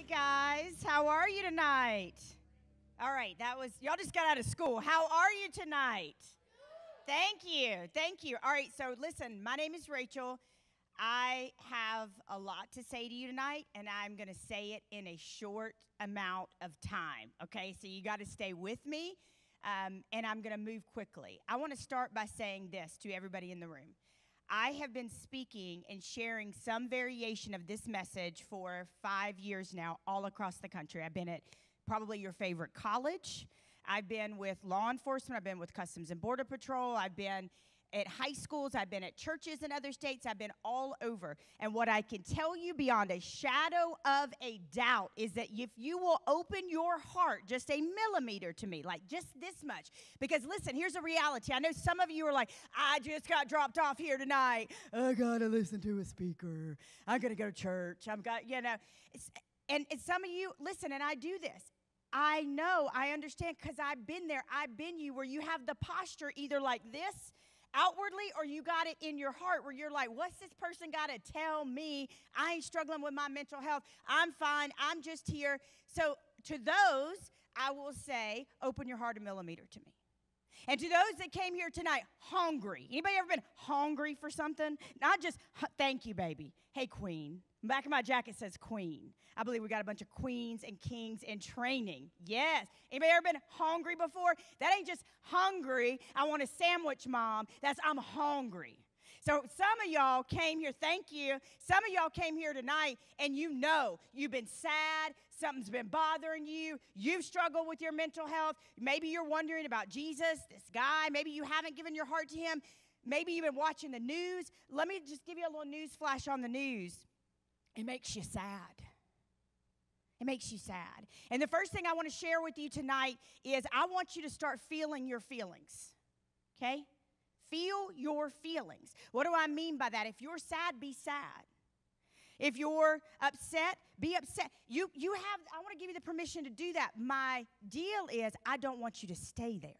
guys. How are you tonight? All right, y'all just got out of school. How are you tonight? Thank you. Thank you. All right, so listen, my name is Rachel. I have a lot to say to you tonight, and I'm going to say it in a short amount of time, okay? So you got to stay with me, and I'm going to move quickly. I want to start by saying this to everybody in the room. I have been speaking and sharing some variation of this message for 5 years now all across the country. I've been at probably your favorite college. I've been with law enforcement. I've been with Customs and Border Patrol. I've been at high schools. I've been at churches in other states. I've been all over. And what I can tell you beyond a shadow of a doubt is that if you will open your heart just a millimeter to me, like just this much, because listen, here's a reality. I know some of you are like, I just got dropped off here tonight. I got to listen to a speaker. I got to go to church. And some of you, listen, and I do this. I know, I understand, because I've been there. I've been you where you have the posture either like this, outwardly, or you got it in your heart where you're like, what's this person got to tell me? I ain't struggling with my mental health. I'm fine. I'm just here. So to those, I will say, open your heart a millimeter to me. And to those that came here tonight hungry. Anybody ever been hungry for something? Not just, thank you, baby. Hey, queen. Back of my jacket says queen. I believe we got a bunch of queens and kings in training. Yes. Anybody ever been hungry before? That ain't just hungry. I want a sandwich, Mom. That's I'm hungry. So some of y'all came here, thank you. Some of y'all came here tonight and you know you've been sad. Something's been bothering you. You've struggled with your mental health. Maybe you're wondering about Jesus, this guy. Maybe you haven't given your heart to him. Maybe you've been watching the news. Let me just give you a little news flash on the news. It makes you sad. It makes you sad. And the first thing I want to share with you tonight is I want you to start feeling your feelings, okay? Feel your feelings. What do I mean by that? If you're sad, be sad. If you're upset, be upset. I want to give you the permission to do that. My deal is I don't want you to stay there.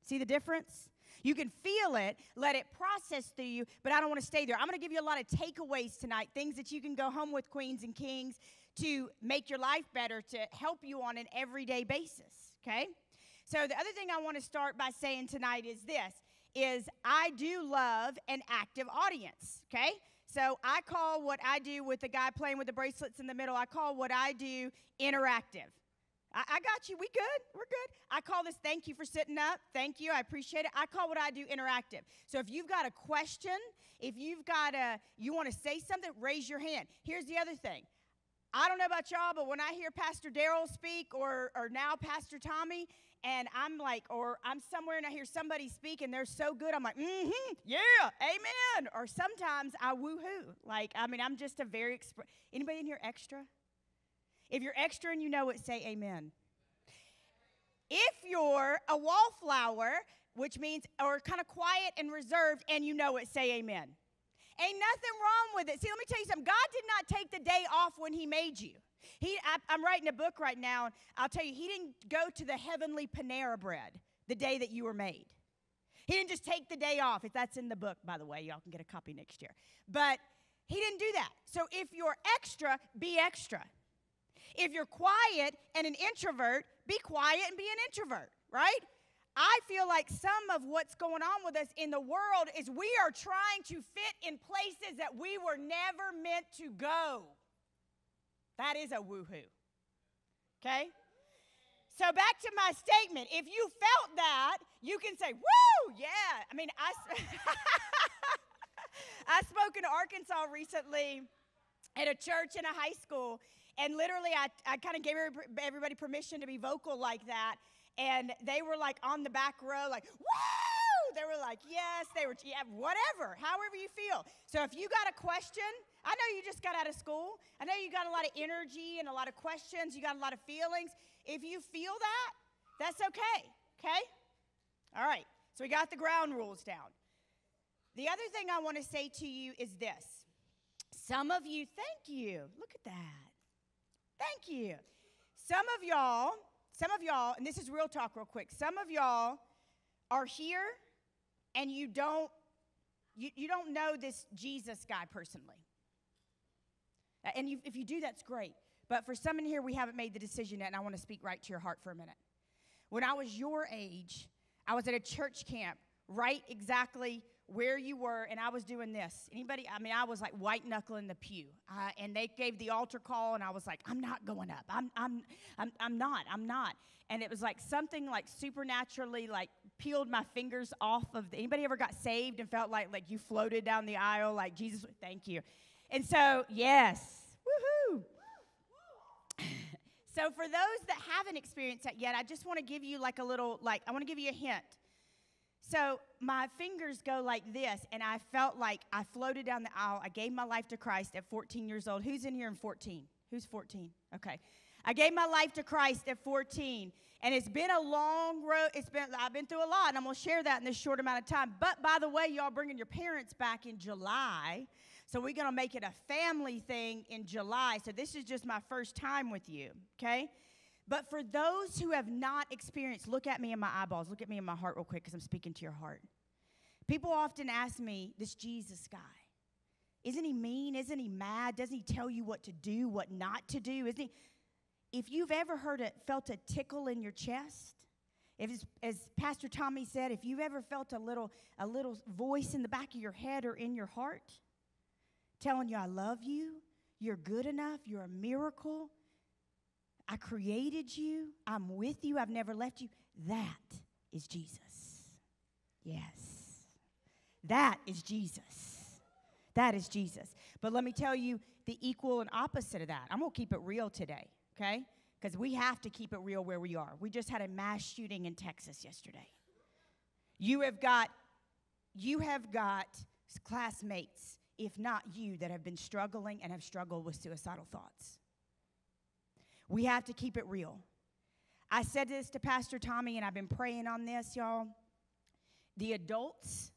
See the difference? You can feel it, let it process through you, but I don't want to stay there. I'm going to give you a lot of takeaways tonight, things that you can go home with, queens and kings, to make your life better, to help you on an everyday basis, okay? So the other thing I want to start by saying tonight is I do love an active audience, okay? So I call what I do with the guy playing with the bracelets in the middle, I call what I do interactive. I got you. We good? We're good. I call this thank you for sitting up. Thank you. I appreciate it. I call what I do interactive. So if you've got a question, if you want to say something, raise your hand. Here's the other thing. I don't know about y'all, but when I hear Pastor Darrell speak or now Pastor Tommy, and I'm like, or I'm somewhere and I hear somebody speak and they're so good, I'm like, yeah, amen. Or sometimes I woo-hoo. I'm just a very, anybody in here extra? If you're extra and you know it, say amen. If you're a wallflower, which means, or kind of quiet and reserved, and you know it, say amen. Ain't nothing wrong with it. See, let me tell you something. God did not take the day off when he made you. I'm writing a book right now, and I'll tell you, he didn't go to the heavenly Panera Bread the day that you were made. He didn't just take the day off. If that's in the book, by the way. Y'all can get a copy next year. But he didn't do that. So if you're extra, be extra. If you're quiet and an introvert, be quiet and be an introvert, right? I feel like some of what's going on with us in the world is we are trying to fit in places that we were never meant to go. That is a woohoo, okay? So back to my statement. If you felt that, you can say, woo, yeah. I spoke in Arkansas recently at a church and a high school, and literally I kind of gave everybody permission to be vocal like that. And they were like on the back row, like, woo! They were like, yes. They were, yeah, whatever, however you feel. So if you got a question, I know you just got out of school. I know you got a lot of energy and a lot of questions. You got a lot of feelings. If you feel that, that's okay, okay? All right, so we got the ground rules down. The other thing I want to say to you is this. Some of you, thank you. Look at that. Thank you. Some of y'all, and this is real talk real quick, some of y'all are here and you don't know this Jesus guy personally. And if you do, that's great. But for some in here, we haven't made the decision yet, and I want to speak right to your heart for a minute. When I was your age, I was at a church camp right exactly where you were, and I was doing this. Anybody? I mean, I was like white knuckling the pew, and they gave the altar call, and I was like, I'm not going up. I'm not. And it was like something like supernaturally like peeled my fingers off of. Anybody ever got saved and felt like you floated down the aisle like Jesus? Thank you. And so yes, woohoo. So for those that haven't experienced that yet, I just want to give you like a little I want to give you a hint. So my fingers go like this, and I felt like I floated down the aisle. I gave my life to Christ at 14 years old. Who's in here in 14? Who's 14? Okay. I gave my life to Christ at 14, and it's been a long road. I've been through a lot, and I'm going to share that in this short amount of time. But by the way, y'all bringing your parents back in July, so we're going to make it a family thing in July. So this is just my first time with you, okay? But for those who have not experienced, look at me in my eyeballs. Look at me in my heart real quick because I'm speaking to your heart. People often ask me, this Jesus guy, isn't he mean? Isn't he mad? Doesn't he tell you what to do, what not to do? Isn't he? If you've ever felt a tickle in your chest, as Pastor Tommy said, if you've ever felt a little voice in the back of your head or in your heart telling you, I love you, you're good enough, you're a miracle, I created you, I'm with you, I've never left you, that is Jesus. Yes. That is Jesus. That is Jesus. But let me tell you the equal and opposite of that. I'm going to keep it real today, okay? Because we have to keep it real where we are. We just had a mass shooting in Texas yesterday. You have got classmates, if not you, that have been struggling and have struggled with suicidal thoughts. We have to keep it real. I said this to Pastor Tommy, and I've been praying on this, y'all. The adults,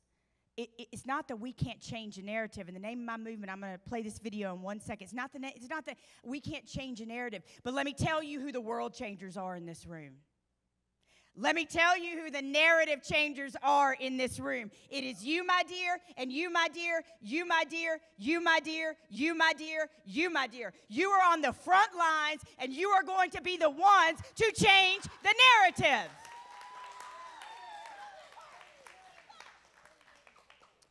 it's not that we can't change a narrative. In the name of my movement, I'm going to play this video in 1 second. It's not that we can't change a narrative. But let me tell you who the world changers are in this room. Let me tell you who the narrative changers are in this room. It is you, my dear, and you, my dear, you, my dear, you, my dear, you, my dear, you, my dear. You are on the front lines, and you are going to be the ones to change the narrative.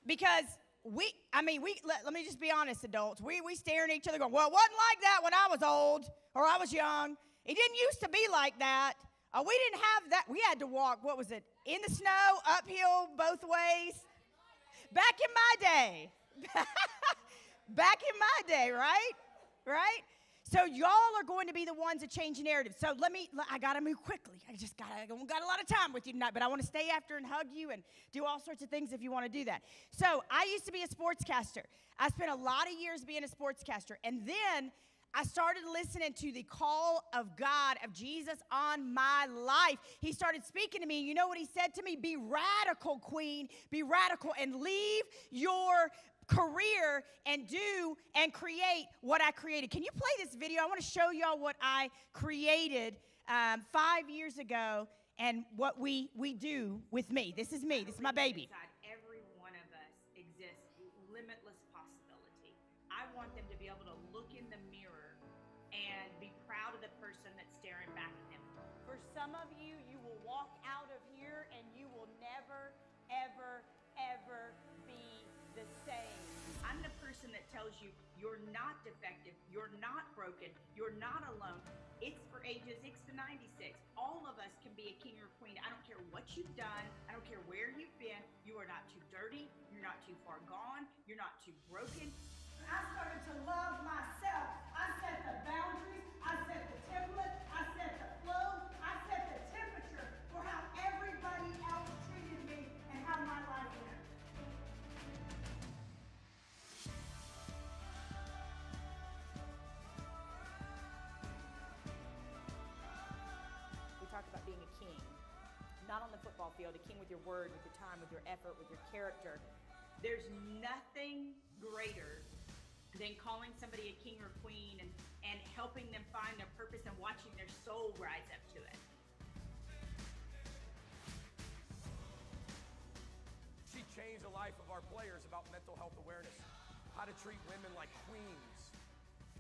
Because let me just be honest, adults. We staring at each other going, well, it wasn't like that when I was old or I was young. It didn't used to be like that. We didn't have that. We had to walk, what was it, in the snow, uphill, both ways. Back in my day. Back in my day, right? Right? So y'all are going to be the ones that change the narrative. So I got to move quickly. I got a lot of time with you tonight, but I want to stay after and hug you and do all sorts of things if you want to do that. So I used to be a sportscaster. I spent a lot of years being a sportscaster. And then I started listening to the call of God, of Jesus on my life. He started speaking to me. You know what he said to me? Be radical, queen. Be radical and leave your career and do and create what I created. Can you play this video? I want to show y'all what I created 5 years ago and what we do with me. This is me. This is my baby. Every one of us exists limitless possibility. I want them to be able to look in the mirror and be proud of the person that's staring back at them. For some of you, you will walk out of here and you will never, ever, ever be the same. I'm the person that tells you you're not defective, you're not broken, you're not alone. It's for ages 6 to 96. All of us can be a king or queen. I don't care what you've done. I don't care where you've been. You are not too dirty. You're not too far gone. You're not too broken. I started to love myself. I set the boundaries. I set the template. I set the flow. I set the temperature for how everybody else treated me and how my life went. We talked about being a king, not on the football field, a king with your word, with your time, with your effort, with your character. There's nothing greater than calling somebody a king or queen and helping them find their purpose and watching their soul rise up to it. She changed the life of our players about mental health awareness, how to treat women like queens,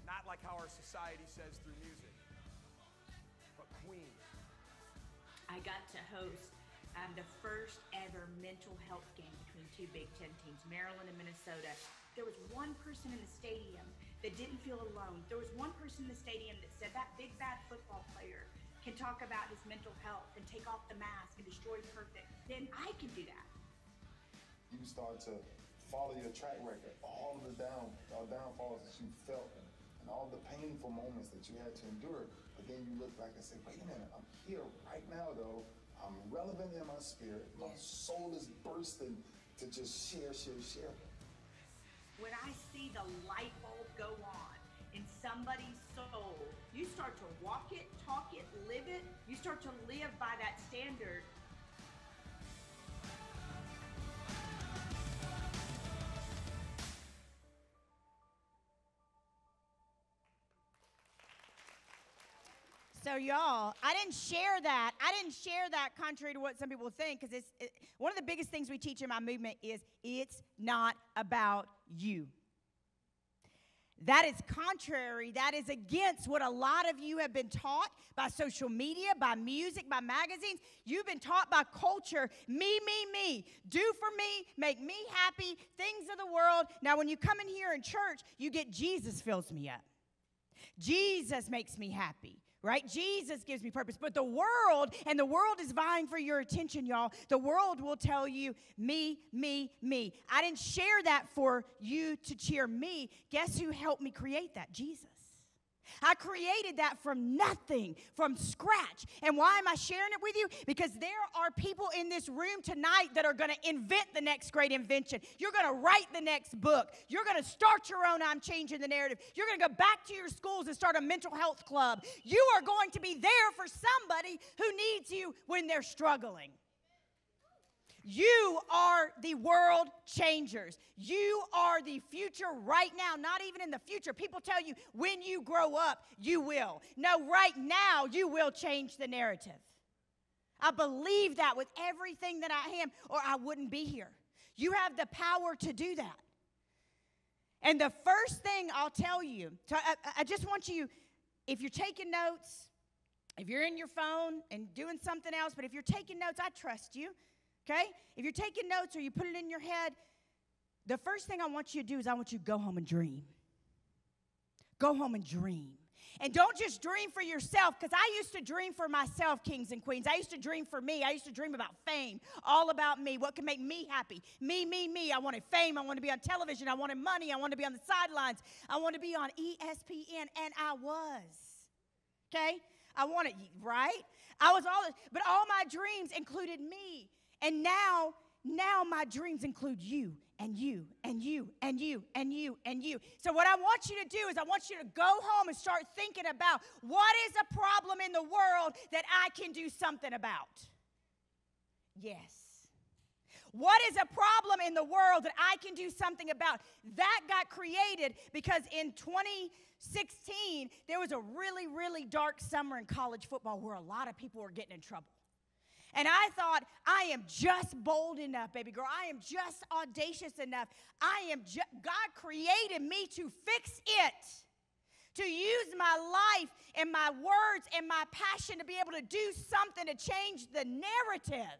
Not like how our society says through music, but queens. I got to host the first ever mental health game between two Big Ten teams, Maryland and Minnesota. There was one person in the stadium that didn't feel alone. There was one person in the stadium that said that big bad football player can talk about his mental health and take off the mask and destroy perfect. Then I can do that. You start to follow your track record, all of the downfalls that you felt and all the painful moments that you had to endure. But then you look back and say, wait a minute, I'm here right now though. I'm relevant in my spirit. My soul is bursting to just share. When I see the light bulb go on in somebody's soul, you start to walk it, talk it, live it. You start to live by that standard. So y'all, I didn't share that. Contrary to what some people think, because one of the biggest things we teach in my movement is it's not about you. That is contrary. That is against what a lot of you have been taught by social media, by music, by magazines. You've been taught by culture, me. Do for me, make me happy, things of the world. Now, when you come in here in church, you get Jesus fills me up. Jesus makes me happy. Right? Jesus gives me purpose. But the world is vying for your attention, y'all. The world will tell you, me. I didn't share that for you to cheer me. Guess who helped me create that? Jesus. I created that from nothing, from scratch. And why am I sharing it with you? Because there are people in this room tonight that are going to invent the next great invention. You're going to write the next book. You're going to start your own I'm Changing the Narrative. You're going to go back to your schools and start a mental health club. You are going to be there for somebody who needs you when they're struggling. You are the world changers. You are the future right now, not even in the future. People tell you when you grow up, you will. No, right now, you will change the narrative. I believe that with everything that I am, or I wouldn't be here. You have the power to do that. And the first thing I'll tell you, so I just want you, if you're taking notes, if you're in your phone and doing something else, but if you're taking notes, I trust you. Okay? If you're taking notes or you put it in your head, the first thing I want you to do is I want you to go home and dream. Go home and dream. And don't just dream for yourself, because I used to dream for myself, kings and queens. I used to dream for me. I used to dream about fame, all about me, what can make me happy. Me. I wanted fame. I wanted to be on television. I wanted money. I wanted to be on the sidelines. I wanted to be on ESPN, and I was. Okay? I wanted, right? I was all, but all my dreams included me. And now my dreams include you and you and you and you and you and you. So what I want you to do is I want you to go home and start thinking about what is a problem in the world that I can do something about. Yes. What is a problem in the world that I can do something about? That got created because in 2016, there was a really, really dark summer in college football where a lot of people were getting in trouble. And I thought, I am just bold enough, baby girl. I am just audacious enough. God created me to fix it, to use my life and my words and my passion to be able to do something to change the narrative.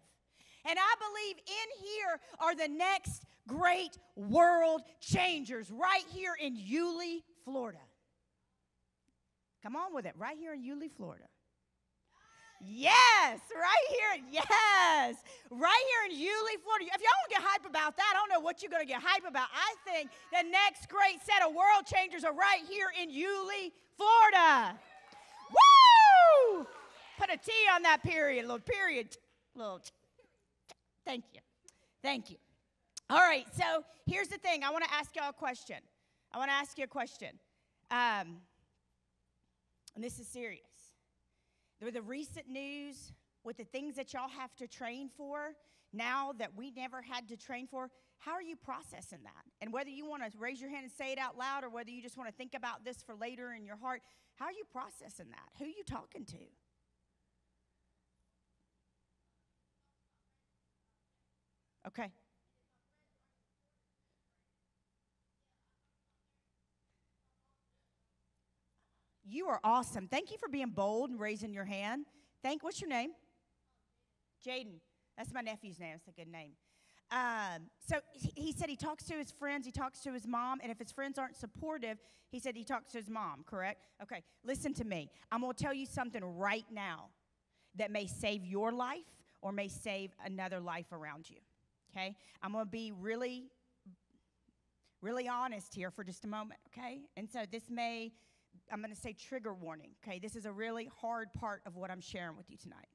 And I believe in here are the next great world changers right here in Yulee, Florida. Come on with it, right here in Yulee, Florida. Yes, right here, yes. Right here in Yulee, Florida. If y'all don't get hype about that, I don't know what you're going to get hype about. I think the next great set of world changers are right here in Yulee, Florida. Woo! Put a T on that period, little period. Thank you. All right, so here's the thing. I want to ask y'all a question. And this is serious. With the recent news, with the things that y'all have to train for now that we never had to train for, how are you processing that? And whether you want to raise your hand and say it out loud or whether you just want to think about this for later in your heart, how are you processing that? Who are you talking to? Okay. You are awesome. Thank you for being bold and raising your hand. What's your name? Jaden. That's my nephew's name. That's a good name. So he said he talks to his friends, he talks to his mom, and if his friends aren't supportive, he said he talks to his mom, correct? Okay, listen to me. I'm going to tell you something right now that may save your life or may save another life around you, okay? I'm going to be really, really honest here for just a moment, okay? And so I'm going to say trigger warning, okay? This is a really hard part of what I'm sharing with you tonight.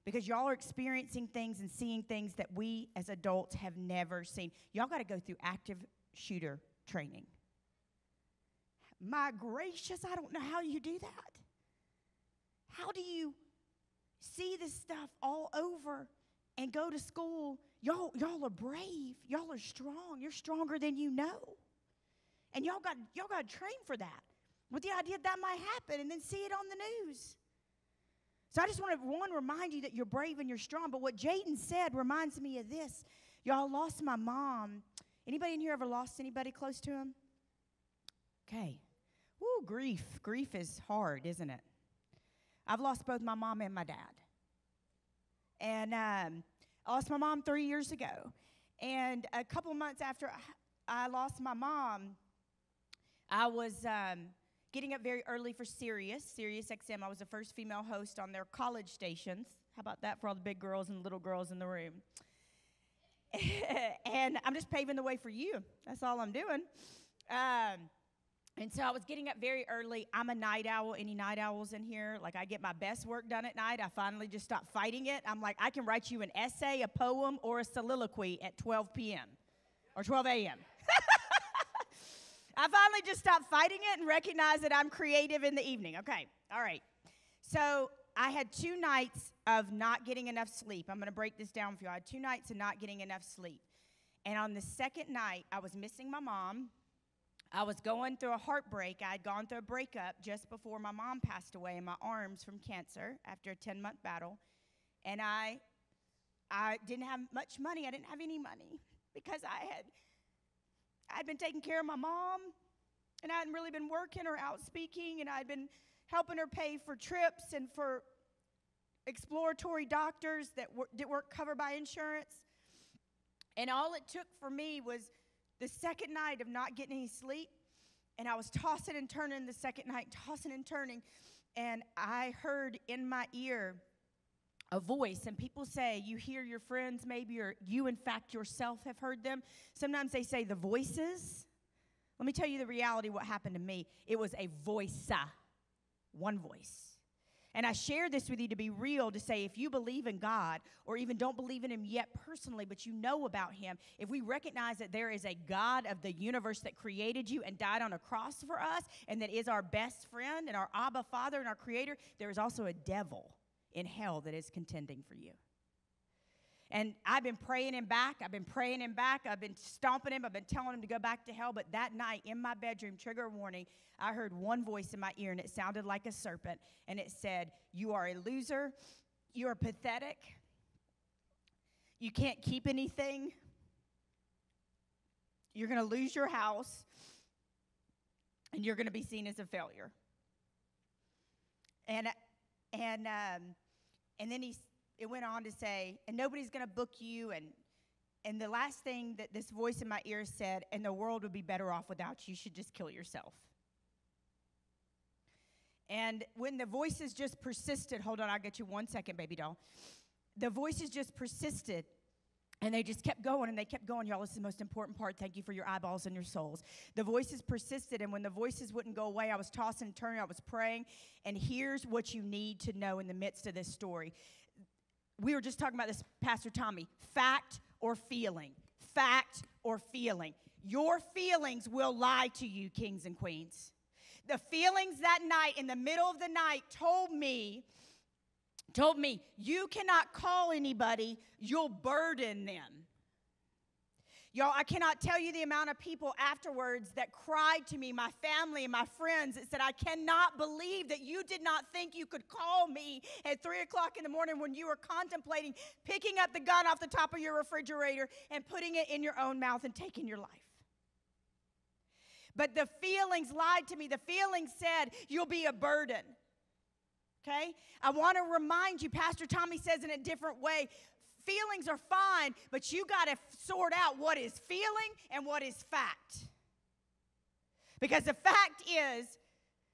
Because y'all are experiencing things and seeing things that we as adults have never seen. Y'all got to go through active shooter training. My gracious, I don't know how you do that. How do you see this stuff all over and go to school? Y'all are brave. Y'all are strong. You're stronger than you know. And y'all got to train for that with the idea that might happen and then see it on the news. So I just want to, remind you that you're brave and you're strong. But what Jaden said reminds me of this. Y'all, lost my mom. Anybody in here ever lost anybody close to him? Okay. Woo, grief. Grief is hard, isn't it? I've lost both my mom and my dad. And I lost my mom 3 years ago. And a couple months after I lost my mom, I was getting up very early for Sirius XM. I was the first female host on their college stations. How about that for all the big girls and little girls in the room? And I'm just paving the way for you. That's all I'm doing. And so I was getting up very early. I'm a night owl. Any night owls in here? Like, I get my best work done at night. I finally just stopped fighting it. I'm like, I can write you an essay, a poem, or a soliloquy at 12 p.m. or 12 a.m. I finally just stopped fighting it and recognized that I'm creative in the evening. Okay, all right. So I had 2 nights of not getting enough sleep. I'm going to break this down for you. I had 2 nights of not getting enough sleep. And on the second night, I was missing my mom. I was going through a heartbreak. I had gone through a breakup just before my mom passed away in my arms from cancer after a 10-month battle. And I didn't have much money. I didn't have any money because I'd been taking care of my mom, and I hadn't really been working or out speaking, and I'd been helping her pay for trips and for exploratory doctors that weren't covered by insurance. And all it took for me was the second night of not getting any sleep, and I was tossing and turning the second night, tossing and turning, and I heard in my ear a voice. And people say you hear your friends maybe, or you in fact yourself have heard them. Sometimes they say the voices. Let me tell you the reality what happened to me. It was a voice, one voice. And I share this with you to be real, to say if you believe in God or even don't believe in him yet personally, but you know about him, if we recognize that there is a God of the universe that created you and died on a cross for us and that is our best friend and our Abba Father and our creator, there is also a devil in hell that is contending for you. And I've been praying him back. I've been stomping him. I've been telling him to go back to hell. But that night in my bedroom, trigger warning, I heard one voice in my ear, and it sounded like a serpent. And it said, you are a loser. You are pathetic. You can't keep anything. You're going to lose your house. And you're going to be seen as a failure. And then it went on to say, and nobody's going to book you. And the last thing that this voice in my ear said, and the world would be better off without you. You should just kill yourself. And when the voices just persisted, hold on, I'll get you 1 second, baby doll. The voices just persisted, and they just kept going, and they kept going. Y'all, this is the most important part. Thank you for your eyeballs and your souls. The voices persisted, and when the voices wouldn't go away, I was tossing and turning, I was praying. And here's what you need to know in the midst of this story. We were just talking about this, Pastor Tommy. Fact or feeling? Fact or feeling? Your feelings will lie to you, kings and queens. The feelings that night, in the middle of the night, told me, you cannot call anybody, you'll burden them. Y'all, I cannot tell you the amount of people afterwards that cried to me, my family and my friends, that said, I cannot believe that you did not think you could call me at 3 o'clock in the morning when you were contemplating picking up the gun off the top of your refrigerator and putting it in your own mouth and taking your life. But the feelings lied to me. The feelings said, you'll be a burden. Okay? I want to remind you, Pastor Tommy says in a different way, feelings are fine, but you got to sort out what is feeling and what is fact. Because the fact is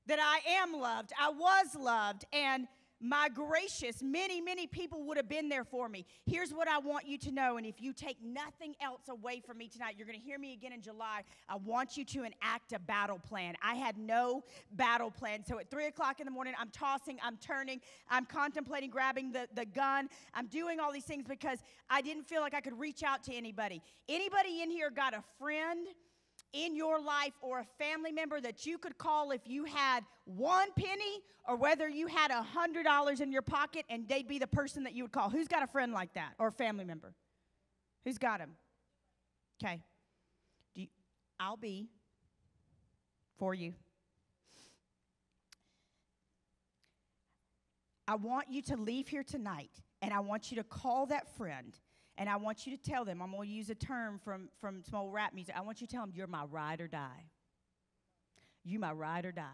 that I am loved, I was loved, and my gracious, many, many people would have been there for me. Here's what I want you to know, and if you take nothing else away from me tonight, you're going to hear me again in July. I want you to enact a battle plan. I had no battle plan. So at 3 o'clock in the morning, I'm tossing, I'm turning, I'm contemplating grabbing the gun. I'm doing all these things because I didn't feel like I could reach out to anybody. Anybody in here got a friend in your life or a family member that you could call if you had one penny or whether you had $100 in your pocket and they'd be the person that you would call? Who's got a friend like that or a family member? Who's got him? Okay. I'll be for you. I want you to leave here tonight and I want you to call that friend. And I want you to tell them, I'm going to use a term from some old rap music. I want you to tell them, you're my ride or die. You my ride or die.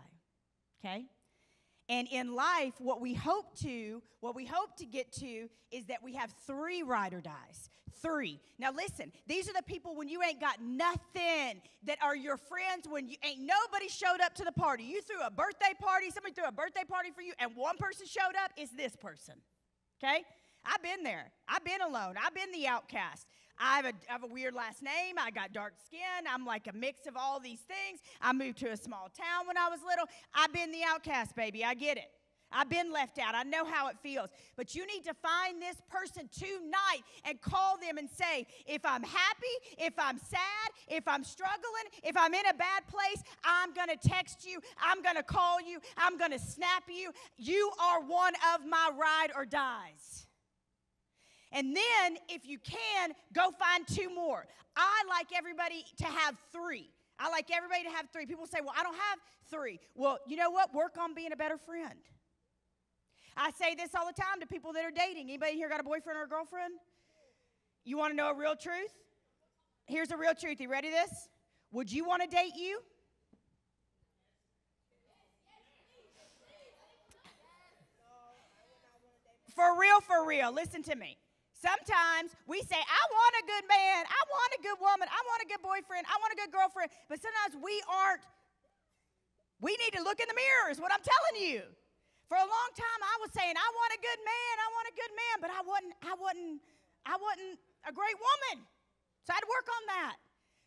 Okay? And in life, what we hope to get to is that we have 3 ride or dies. 3. Now listen, these are the people when you ain't got nothing that are your friends, when you ain't nobody showed up to the party. You threw a birthday party, somebody threw a birthday party for you, and one person showed up, it's this person. Okay? I've been there. I've been alone. I've been the outcast. I have a weird last name. I got dark skin. I'm like a mix of all these things. I moved to a small town when I was little. I've been the outcast, baby. I get it. I've been left out. I know how it feels. But you need to find this person tonight and call them and say, if I'm happy, if I'm sad, if I'm struggling, if I'm in a bad place, I'm going to text you. I'm going to call you. I'm going to snap you. You are one of my ride or dies. And then, if you can, go find 2 more. I like everybody to have 3. I like everybody to have 3. People say, well, I don't have 3. Well, you know what? Work on being a better friend. I say this all the time to people that are dating. Anybody here got a boyfriend or a girlfriend? You want to know a real truth? Here's a real truth. You ready this? Would you want to date you? For real. Listen to me. Sometimes we say, I want a good man, I want a good woman, I want a good boyfriend, I want a good girlfriend, but sometimes we need to look in the mirror is what I'm telling you. For a long time I was saying, I want a good man, but I wasn't a great woman. So I had to work on that.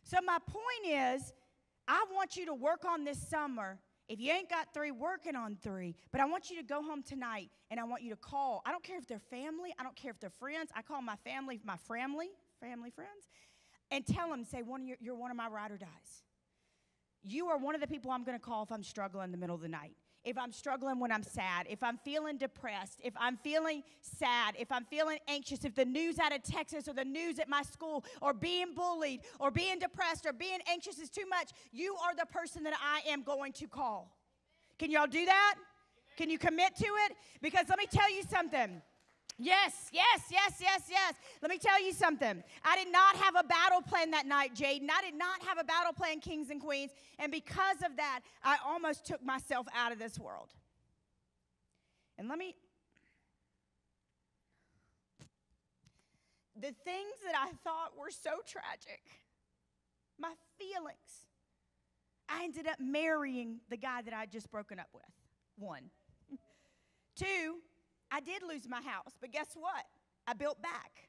So my point is, I want you to work on this summer. If you ain't got 3, working on 3. But I want you to go home tonight, and I want you to call. I don't care if they're family. I don't care if they're friends. I call my family friends, and tell them, say, you're one of my ride or dies. You are one of the people I'm going to call if I'm struggling in the middle of the night. If I'm struggling when I'm sad, if I'm feeling depressed, if I'm feeling sad, if I'm feeling anxious, if the news out of Texas or the news at my school or being bullied or being depressed or being anxious is too much, you are the person that I am going to call. Can y'all do that? Can you commit to it? Because let me tell you something. Yes. Let me tell you something. I did not have a battle plan that night, Jaden. I did not have a battle plan, kings and queens. And because of that, I almost took myself out of this world. And the things that I thought were so tragic, my feelings, I ended up marrying the guy that I had just broken up with. 1. 2, I did lose my house, but guess what? I built back.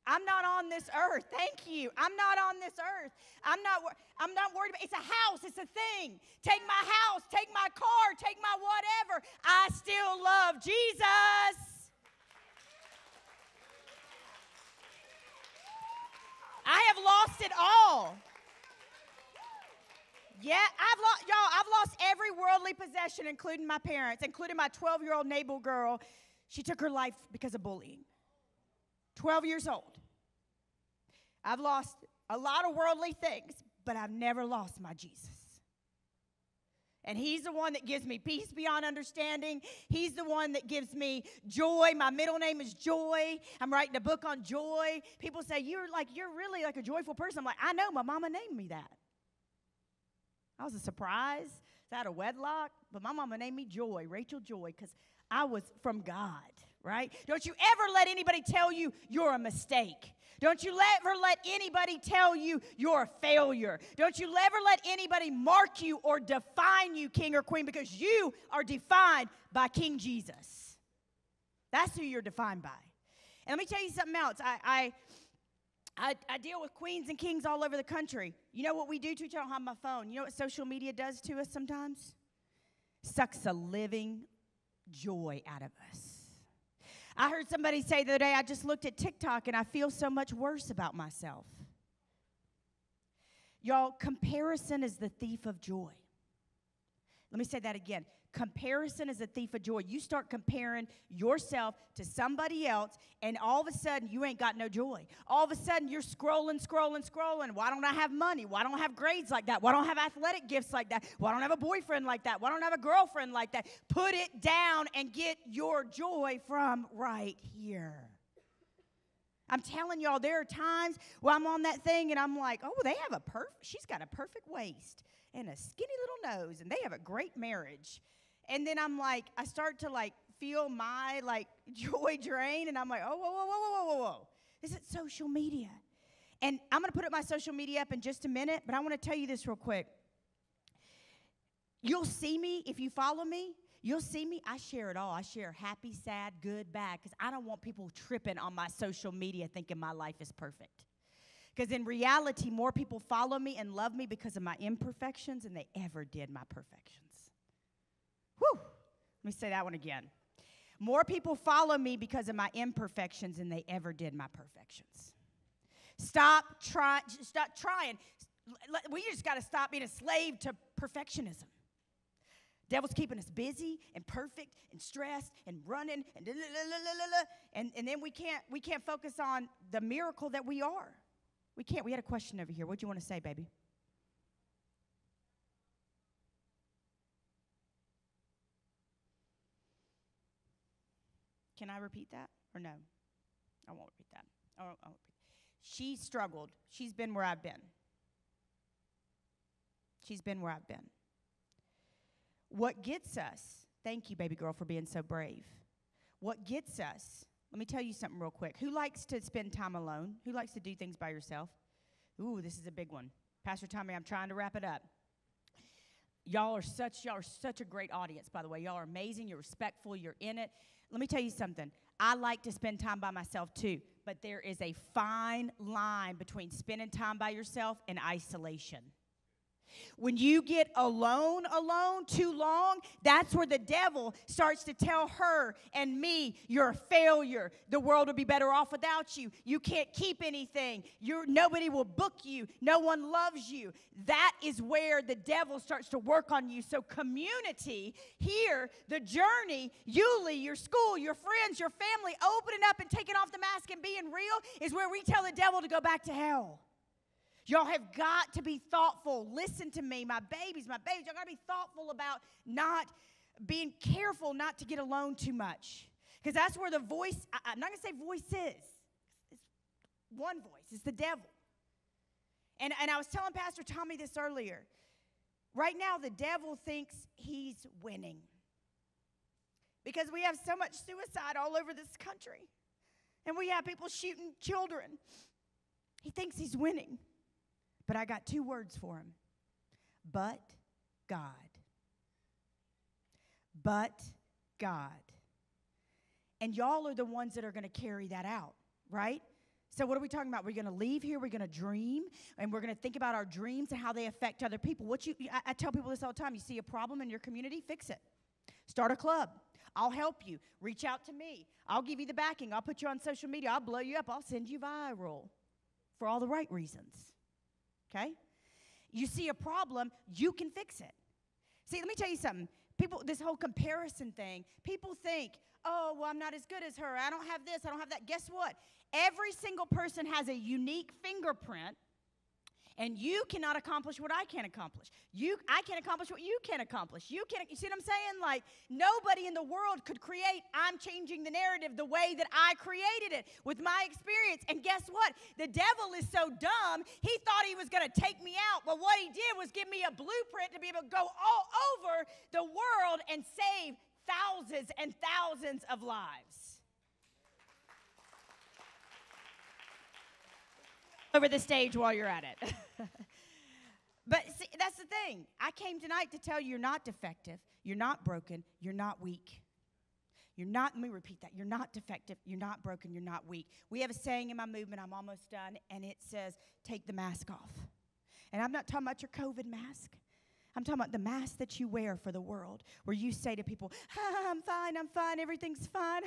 I'm not on this earth. Thank you. I'm not on this earth. I'm not worried about it. It's a house. It's a thing. Take my house. Take my car. Take my whatever. I still love Jesus. I have lost it all. Yeah, I've lost every worldly possession, including my parents, including my 12-year-old neighbor girl. She took her life because of bullying. 12 years old. I've lost a lot of worldly things, but I've never lost my Jesus. And he's the one that gives me peace beyond understanding. He's the one that gives me joy. My middle name is Joy. I'm writing a book on joy. People say, you're really like a joyful person. I'm like, I know, my mama named me that. I was a surprise. It's out of wedlock. But my mama named me Joy, Rachel Joy, because I was from God, right? Don't you ever let anybody tell you you're a mistake. Don't you ever let anybody tell you you're a failure. Don't you ever let anybody mark you or define you, king or queen, because you are defined by King Jesus. That's who you're defined by. And let me tell you something else. I deal with queens and kings all over the country. You know what we do to each other? I don't have my phone. You know what social media does to us sometimes? Sucks the living joy out of us. I heard somebody say the other day, I just looked at TikTok and I feel so much worse about myself. Y'all, comparison is the thief of joy. Let me say that again. Comparison is a thief of joy. You start comparing yourself to somebody else, and all of a sudden, you ain't got no joy. All of a sudden, you're scrolling. Why don't I have money? Why don't I have grades like that? Why don't I have athletic gifts like that? Why don't I have a boyfriend like that? Why don't I have a girlfriend like that? Put it down and get your joy from right here. I'm telling y'all, there are times where I'm on that thing, and I'm like, oh, she's got a perfect waist and a skinny little nose, and they have a great marriage. And then I'm like, I start to like feel my like joy drain, and I'm like, oh, whoa. This is social media. And I'm going to put my social media up in just a minute, but I want to tell you this real quick. You'll see me, if you follow me, you'll see me. I share it all. I share happy, sad, good, bad, because I don't want people tripping on my social media thinking my life is perfect. Because in reality, more people follow me and love me because of my imperfections than they ever did my perfections. Whew. Let me say that one again. More people follow me because of my imperfections than they ever did my perfections. Stop trying. We just got to stop being a slave to perfectionism. Devil's keeping us busy and perfect and stressed and running and then we can't focus on the miracle that we are. We can't. We had a question over here. What do you want to say, baby? Can I repeat that or no? I won't repeat that. I won't repeat. She struggled. She's been where I've been. What gets us, thank you, baby girl, for being so brave. What gets us, let me tell you something real quick. Who likes to spend time alone? Who likes to do things by yourself? Ooh, this is a big one. Pastor Tommy, I'm trying to wrap it up. Y'all are such a great audience, by the way. Y'all are amazing. You're respectful. You're in it. Let me tell you something. I like to spend time by myself too, but there is a fine line between spending time by yourself and isolation. When you get alone too long, that's where the devil starts to tell her and me, you're a failure. The world would be better off without you. You can't keep anything. Nobody will book you. No one loves you. That is where the devil starts to work on you. So community, here, the journey, Yulee, your school, your friends, your family, opening up and taking off the mask and being real is where we tell the devil to go back to hell. Y'all have got to be thoughtful. Listen to me, my babies. Y'all got to be thoughtful about not being careful not to get alone too much. Because that's where the voice, I'm not going to say voice is. It's one voice. It's the devil. And I was telling Pastor Tommy this earlier. Right now, the devil thinks he's winning. Because we have so much suicide all over this country. And we have people shooting children. He thinks he's winning. But I got 2 words for him. But God. But God. And y'all are the ones that are going to carry that out, right? So what are we talking about? We're going to leave here, we're going to dream, and we're going to think about our dreams and how they affect other people. I tell people this all the time. You see a problem in your community, fix it. Start a club. I'll help you. Reach out to me. I'll give you the backing. I'll put you on social media. I'll blow you up. I'll send you viral for all the right reasons. Okay? You see a problem, you can fix it. See, let me tell you something. People, this whole comparison thing, people think, oh, well, I'm not as good as her. I don't have this. I don't have that. Guess what? Every single person has a unique fingerprint, And you cannot accomplish what I can accomplish. I can't accomplish what you can accomplish. You see what I'm saying? Like, nobody in the world could create, I'm changing the narrative the way that I created it with my experience. And guess what? The devil is so dumb, he thought he was going to take me out. But what he did was give me a blueprint to be able to go all over the world and save thousands and thousands of lives. Over the stage while you're at it. But see, that's the thing. I came tonight to tell you you're not defective, you're not broken, you're not weak. You're not, let me repeat that. You're not defective, you're not broken, you're not weak. We have a saying in my movement, I'm almost done, and it says, take the mask off. And I'm not talking about your COVID mask. I'm talking about the mask that you wear for the world, where you say to people, I'm fine, everything's fine.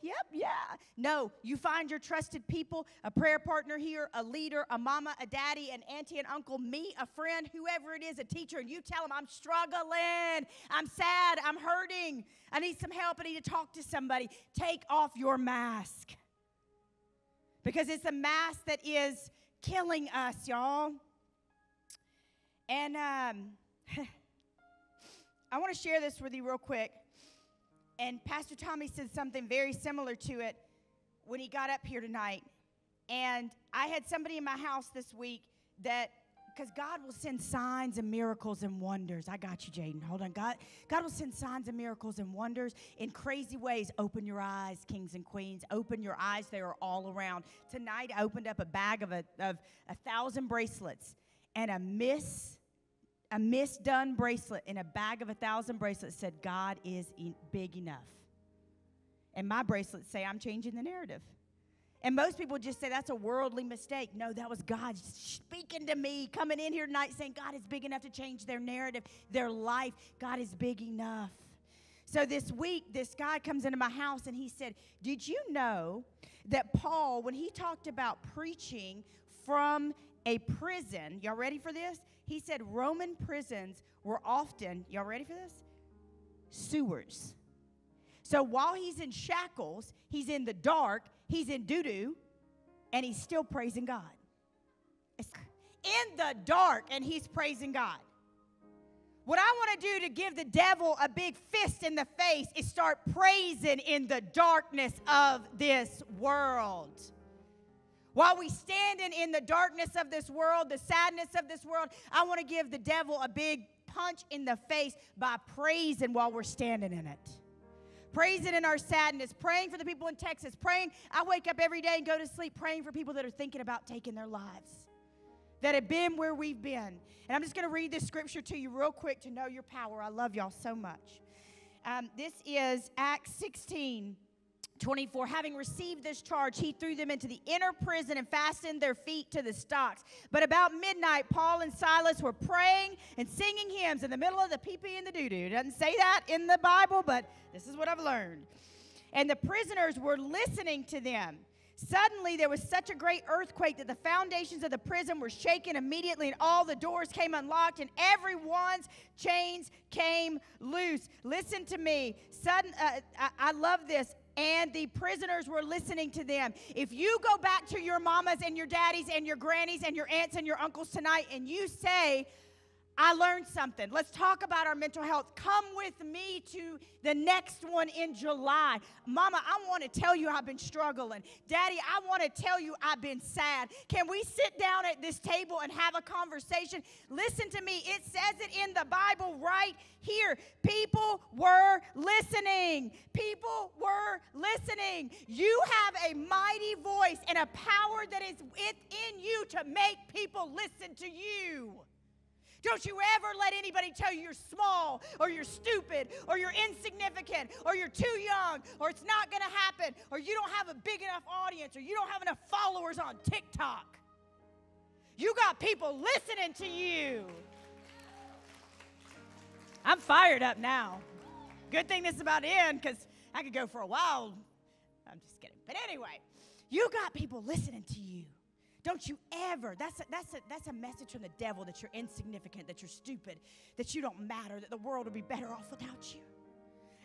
Yep, yeah. No, you find your trusted people, a prayer partner here, a leader, a mama, a daddy, an auntie, an uncle, me, a friend, whoever it is, a teacher, and you tell them, I'm struggling, I'm sad, I'm hurting, I need some help, I need to talk to somebody. Take off your mask. Because it's a mask that is killing us, y'all. And, I want to share this with you real quick. And Pastor Tommy said something very similar to it when he got up here tonight. And I had somebody in my house this week that, because God will send signs and miracles and wonders. I got you, Jaden. Hold on. God will send signs and miracles and wonders in crazy ways. Open your eyes, kings and queens. Open your eyes. They are all around. Tonight, I opened up a bag of 1,000 bracelets and a misdone bracelet in a bag of 1,000 bracelets said, God is big enough. And my bracelets say, I'm changing the narrative. And most people just say, that's a worldly mistake. No, that was God speaking to me, coming in here tonight saying, God is big enough to change their narrative, their life. God is big enough. So this week, this guy comes into my house and he said, did you know that Paul, when he talked about preaching from a prison, y'all ready for this? He said Roman prisons were often, y'all ready for this? Sewers. So while he's in shackles, he's in the dark, he's in doo-doo, and he's still praising God. It's in the dark, and he's praising God. What I want to do to give the devil a big fist in the face is start praising in the darkness of this world. While we standing in the darkness of this world, the sadness of this world, I want to give the devil a big punch in the face by praising while we're standing in it. Praising in our sadness, praying for the people in Texas, praying. I wake up every day and go to sleep praying for people that are thinking about taking their lives, that have been where we've been. And I'm just going to read this scripture to you real quick to know your power. I love y'all so much. This is Acts 16:24. Having received this charge, he threw them into the inner prison and fastened their feet to the stocks. But about midnight, Paul and Silas were praying and singing hymns in the middle of the pee-pee and the doo-doo. It doesn't say that in the Bible, but this is what I've learned. And the prisoners were listening to them. Suddenly, there was such a great earthquake that the foundations of the prison were shaken immediately, and all the doors came unlocked, and everyone's chains came loose. Listen to me. I love this. And the prisoners were listening to them. If you go back to your mamas and your daddies and your grannies and your aunts and your uncles tonight and you say, I learned something. Let's talk about our mental health. Come with me to the next one in July. Mama, I want to tell you I've been struggling. Daddy, I want to tell you I've been sad. Can we sit down at this table and have a conversation? Listen to me. It says it in the Bible right here. People were listening. People were listening. You have a mighty voice and a power that is within you to make people listen to you. Don't you ever let anybody tell you you're small or you're stupid or you're insignificant or you're too young or it's not going to happen or you don't have a big enough audience or you don't have enough followers on TikTok. You got people listening to you. I'm fired up now. Good thing this is about to end because I could go for a while. I'm just kidding. But anyway, you got people listening to you. Don't you ever, that's a message from the devil that you're insignificant, that you're stupid, that you don't matter, that the world will be better off without you.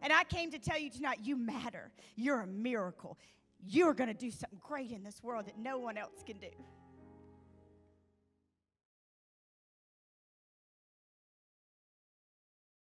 And I came to tell you tonight, you matter. You're a miracle. You're going to do something great in this world that no one else can do.